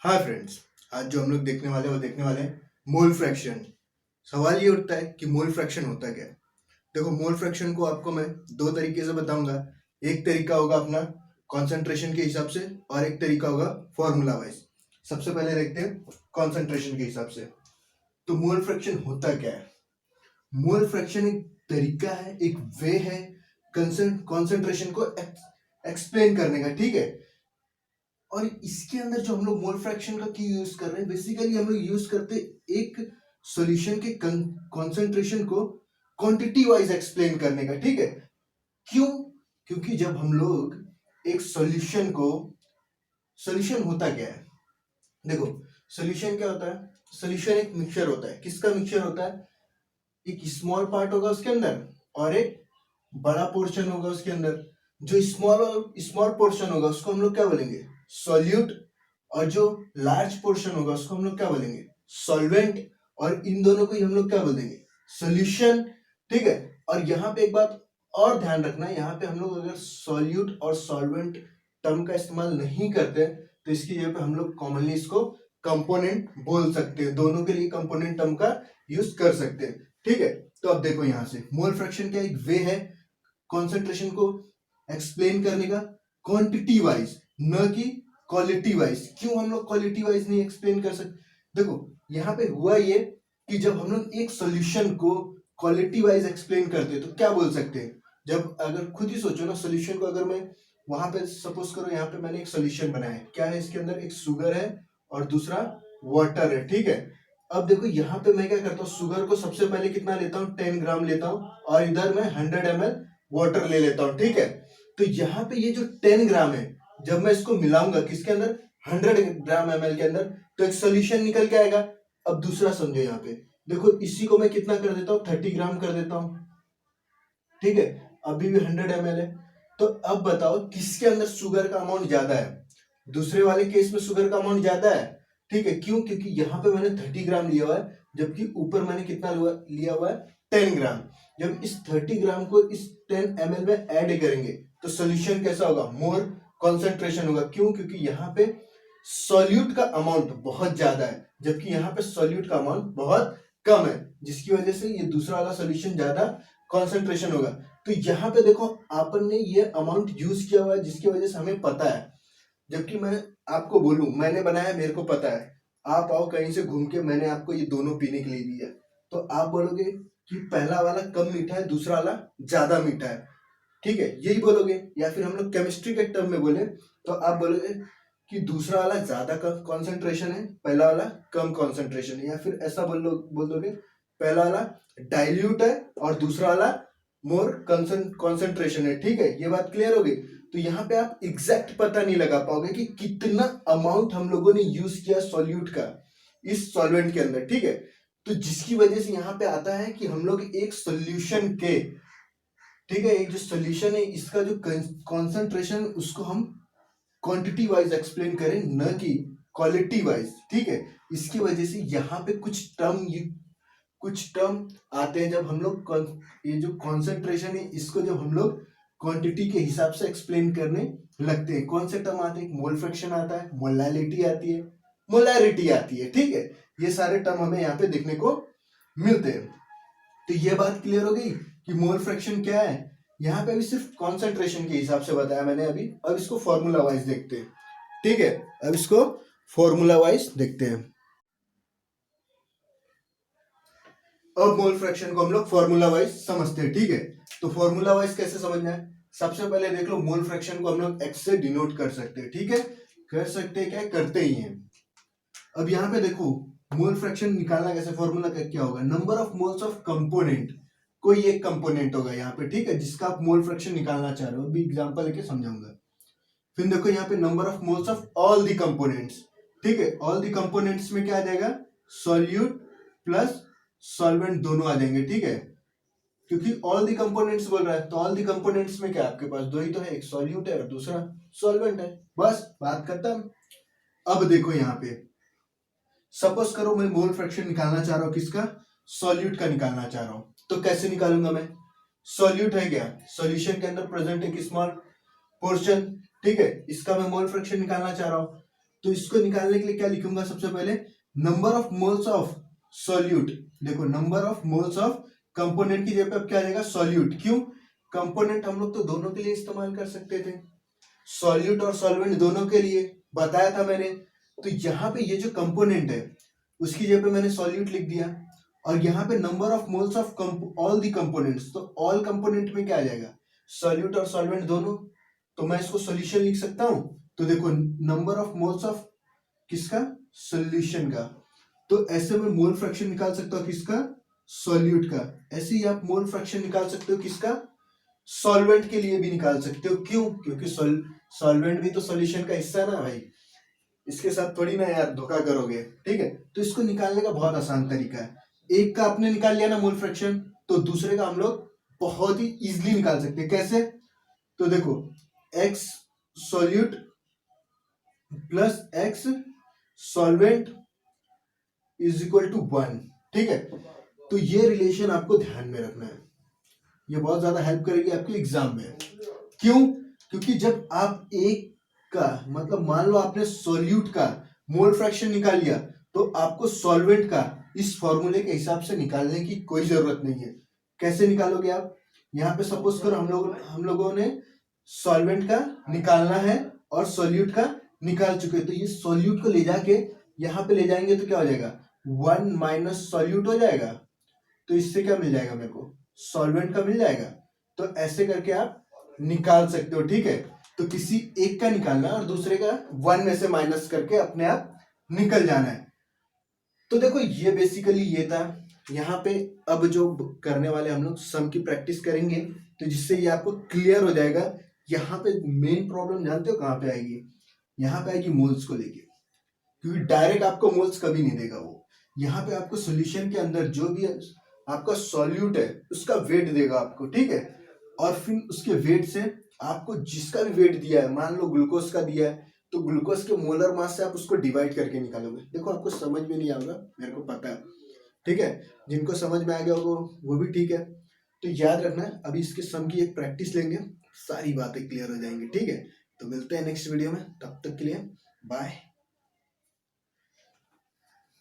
हाँ फ्रेंड्स, आज जो हम लोग देखने वाले हैं वो देखने वाले हैं मोल फ्रैक्शन। सवाल ये उठता है कि मोल फ्रैक्शन होता क्या है। देखो, मोल फ्रैक्शन को आपको मैं दो तरीके से बताऊंगा। एक तरीका होगा अपना कॉन्सेंट्रेशन के हिसाब से और एक तरीका होगा फॉर्मूला वाइज। सबसे पहले देखते हैं कॉन्सेंट्रेशन के हिसाब से। तो मोल फ्रैक्शन होता क्या है। मोल फ्रैक्शन एक तरीका है, एक वे है कॉन्सेंट्रेशन को एक्सप्लेन करने का, ठीक है। और इसके अंदर जो हम लोग मोल फ्रैक्शन का की यूज कर रहे हैं, बेसिकली हम लोग यूज करते एक सॉल्यूशन के कॉन्सेंट्रेशन को क्वांटिटी वाइज एक्सप्लेन करने का, ठीक है। क्यों? क्योंकि जब हम लोग एक सॉल्यूशन होता क्या है। देखो, सॉल्यूशन क्या होता है। सॉल्यूशन एक मिक्सचर होता है। किसका मिक्सचर होता है? एक स्मॉल पार्ट होगा उसके अंदर और एक बड़ा पोर्शन होगा उसके अंदर। जो स्मॉल पोर्शन होगा उसको हम लोग क्या बोलेंगे? सॉल्यूट। और जो लार्ज पोर्शन होगा उसको हम लोग क्या बोलेंगे? सॉल्वेंट। और इन दोनों को ही हम लोग क्या बोलेंगे? सॉल्यूशन, ठीक है। और यहाँ पे एक बात और ध्यान रखना, यहाँ पे हम लोग अगर सॉल्यूट और सॉल्वेंट टर्म का इस्तेमाल नहीं करते तो इसकी जगह पे हम लोग कॉमनली इसको कंपोनेंट बोल सकते हैं। दोनों के लिए कंपोनेंट टर्म का यूज कर सकते हैं, ठीक है। तो अब देखो, यहां से मोल फ्रैक्शन का एक वे है कॉन्सेंट्रेशन को एक्सप्लेन करने का, क्वांटिटी वाइज, न कि क्वालिटी वाइज। क्यों हम लोग क्वालिटी वाइज नहीं एक्सप्लेन कर सकते? देखो, यहाँ पे हुआ ये कि जब हम लोग एक सॉल्यूशन को क्वालिटी वाइज एक्सप्लेन करते हैं तो क्या बोल सकते हैं। जब अगर खुद ही सोचो ना, सॉल्यूशन को अगर मैं वहां पे सपोज करो, यहाँ पे मैंने एक सॉल्यूशन बनाया है। क्या है इसके अंदर? एक शुगर है और दूसरा वाटर है, ठीक है। अब देखो, यहाँ पे मैं क्या करता हूँ, शुगर को सबसे पहले कितना लेता हूँ? 10 ग्राम लेता हूँ और इधर मैं 100 ml वाटर ले लेता हूँ, ठीक है। तो यहाँ पे ये जो 10 ग्राम है, जब मैं इसको मिलाऊंगा किसके अंदर? 100 ग्राम ml के अंदर, तो एक सोल्यूशन निकल के आएगा। अब दूसरा समझो, यहाँ पे देखो, इसी को मैं कितना कर देता हूँ? 30 ग्राम कर देता हूँ, ठीक है। अभी भी 100 ml है। तो अब बताओ किसके अंदर शुगर का अमाउंट ज्यादा है? दूसरे वाले केस में शुगर का अमाउंट ज्यादा है, ठीक है। क्यों? क्योंकि यहाँ पे मैंने 30 ग्राम लिया हुआ है, जबकि ऊपर मैंने कितना लिया हुआ है? 10 ग्राम। जब इस 30 ग्राम को इस 10 ml में ऐड करेंगे तो सोल्यूशन कैसा होगा? मोर कॉन्सेंट्रेशन होगा। क्यों? क्योंकि यहाँ पे सॉल्यूट का अमाउंट बहुत ज्यादा है, जबकि यहाँ पे सॉल्यूट का अमाउंट बहुत कम है, जिसकी वजह से ये दूसरा वाला सोल्यूशन ज्यादा कॉन्सेंट्रेशन होगा। तो यहाँ पे देखो, आपन ने ये अमाउंट यूज किया हुआ है, जिसकी वजह से हमें पता है। जबकि मैं आपको बोलूं, मैंने बनाया, मेरे को पता है, आप आओ कहीं से घूम के, मैंने आपको ये दोनों पीने के लिए दिया, तो आप बोलोगे कि पहला वाला कम मीठा है, दूसरा वाला ज्यादा मीठा है, ठीक है, यही बोलोगे। या फिर हम लोग केमिस्ट्री के टर्म में बोले तो आप बोलोगे कि दूसरा वाला ज्यादा कॉन्सेंट्रेशन है, पहला वाला कम कॉन्सेंट्रेशन है। या फिर ऐसा बोल दोगे, पहला वाला डाइल्यूट है और दूसरा वाला मोर कॉन्सेंट्रेशन है, ठीक है। ये बात क्लियर होगी। तो यहाँ पे आप एग्जैक्ट पता नहीं लगा पाओगे कि कितना अमाउंट हम लोगों ने यूज किया सॉल्यूट का इस सॉल्वेंट के अंदर, ठीक है। तो जिसकी वजह से यहाँ पे आता है कि हम लोग एक सोल्यूशन के, ठीक है, एक जो सोल्यूशन है इसका जो कॉन्सेंट्रेशन उसको हम क्वांटिटी वाइज एक्सप्लेन करें, न कि क्वालिटी वाइज, ठीक है। इसकी वजह से यहाँ पे कुछ टर्म आते हैं जब हम लोग ये जो कॉन्सेंट्रेशन है इसको जब हम लोग क्वांटिटी के हिसाब से एक्सप्लेन करने लगते हैं। कौन से टर्म आते हैं? मोल फ्रैक्शन आता है, मोलालिटी आती है, मोलारिटी आती है, ठीक है। ये सारे टर्म हमें यहाँ पे देखने को मिलते हैं। तो ये बात क्लियर हो गई कि मोल फ्रैक्शन क्या है। यहाँ पे अभी सिर्फ कॉन्सेंट्रेशन के हिसाब से बताया मैंने अभी। अब इसको फॉर्मूला वाइज देखते हैं, ठीक है। अब इसको फॉर्मूला वाइज देखते हैं। अब मोल फ्रैक्शन को हम लोग फॉर्मूला वाइज समझते हैं, ठीक है। तो फॉर्मूला वाइज कैसे समझना है? सबसे पहले देख लो, मोल फ्रैक्शन को हम लोग एक्स से डिनोट कर सकते हैं, ठीक है। कर सकते हैं, क्या करते ही हैं। अब यहाँ पे देखो, मोल फ्रैक्शन निकालना कैसे, फॉर्मूला क्या होगा? Number of moles of component, कोई एक कंपोनेंट होगा यहाँ पे, ठीक है, जिसका आप मोल फ्रैक्शन निकालना चाह रहे हो। अभी एग्जांपल लेके समझाऊंगा। फिर देखो यहाँ पे number of moles of all the components, ठीक है। ऑल द कंपोनेंट्स में क्या आ जाएगा? सॉल्यूट प्लस सॉल्वेंट दोनों आ जाएंगे, ठीक है। क्योंकि ऑल द कंपोनेंट्स बोल रहा है, तो ऑल द कंपोनेंट्स में क्या आपके पास दो ही तो है, एक सॉल्यूट है और दूसरा सॉल्वेंट है, बस बात खत्म। अब देखो यहाँ पे, सपोज करो मैं मोल फ्रैक्शन निकालना चाह रहा हूं, किसका? सॉल्यूट का निकालना चाह रहा हूं। तो कैसे निकालूंगा मैं? सॉल्यूट है क्या? सॉल्यूशन के अंदर प्रेजेंट एक स्मॉल पोर्शन, ठीक है, इसका मैं मोल फ्रैक्शन निकालना चाह रहा हूं। तो इसको निकालने के लिए क्या लिखूंगा, सबसे पहले number of moles of solute. देखो number of moles of component की जगह पे अब क्या आ जाएगा, सॉल्यूट। क्यों, कंपोनेंट हम लोग तो दोनों के लिए इस्तेमाल कर सकते थे, सॉल्यूट और सॉल्वेंट दोनों के लिए बताया था मैंने। तो यहाँ पे ये जो कंपोनेंट है उसकी जगह पे मैंने सॉल्यूट लिख दिया, और यहाँ पे number of moles of all the components, तो ऑल कंपोनेंट में क्या आ जाएगा, सॉल्यूट और सॉल्वेंट दोनों। तो मैं इसको सॉल्यूशन लिख सकता हूं। तो देखो नंबर ऑफ मोल्स ऑफ किसका, सॉल्यूशन का। तो ऐसे में मोल फ्रैक्शन निकाल सकता हूं किसका, सॉल्यूट का। ऐसे ही आप मोल फ्रैक्शन निकाल सकते हो किसका, सॉल्वेंट के लिए भी निकाल सकते हो। क्यों, क्योंकि सॉल्वेंट भी तो सॉल्यूशन का हिस्सा है ना भाई, इसके साथ थोड़ी ना यार धोखा करोगे। ठीक है, तो इसको निकालने का बहुत आसान तरीका है। एक का आपने निकाल लिया ना मोल फ्रैक्शन, तो दूसरे का हम लोग बहुत ही इजीली निकाल सकते हैं। कैसे, तो देखो x solute plus x solvent is equal to 1। ठीक है, तो ये रिलेशन आपको ध्यान में रखना है, ये बहुत ज्यादा हेल्प करेगी आपके एग्जाम में। क्यों, क्योंकि जब आप एक का मतलब मान लो आपने सॉल्यूट का मोल फ्रैक्शन निकाल लिया, तो आपको सॉल्वेंट का इस फॉर्मूले के हिसाब से निकालने की कोई जरूरत नहीं है। कैसे निकालोगे आप, यहाँ पे सपोज करो हम लोगों ने सॉल्वेंट का निकालना है और सॉल्यूट का निकाल चुके, तो ये सॉल्यूट को ले जाके यहाँ पे ले जाएंगे तो क्या हो जाएगा, 1 माइनस सॉल्यूट हो जाएगा। तो इससे क्या मिल जाएगा मेरे को, सॉल्वेंट का मिल जाएगा। तो ऐसे करके आप निकाल सकते हो। ठीक है, तो किसी एक का निकालना और दूसरे का 1 में से माइनस करके अपने आप निकल जाना है। तो देखो ये बेसिकली ये था। यहाँ पे अब जो करने वाले हम लोग सम की प्रैक्टिस करेंगे, तो जिससे ये आपको क्लियर हो जाएगा। यहाँ पे मेन प्रॉब्लम जानते हो कहाँ पे आएगी, यहाँ पे आएगी मोल्स को लेके, क्योंकि डायरेक्ट आपको मोल्स कभी नहीं देगा वो। यहाँ पे आपको सॉल्यूशन के अंदर जो भी आपका सॉल्यूट है उसका वेट देगा आपको। ठीक है, और फिर उसके वेट से आपको जिसका भी वेट दिया है, मान लो ग्लूकोज का दिया है, तो ग्लूकोज के मोलर मास से आप उसको डिवाइड करके निकालोगे। देखो आपको समझ में नहीं आएगा, मेरे को पता है। ठीक है, जिनको समझ में आ गया होगा वो भी ठीक है। तो याद रखना, अभी इसके सम की एक प्रैक्टिस लेंगे, सारी बातें क्लियर हो जाएंगी। ठीक है, तो मिलते हैं नेक्स्ट वीडियो में, तब तक के लिए बाय।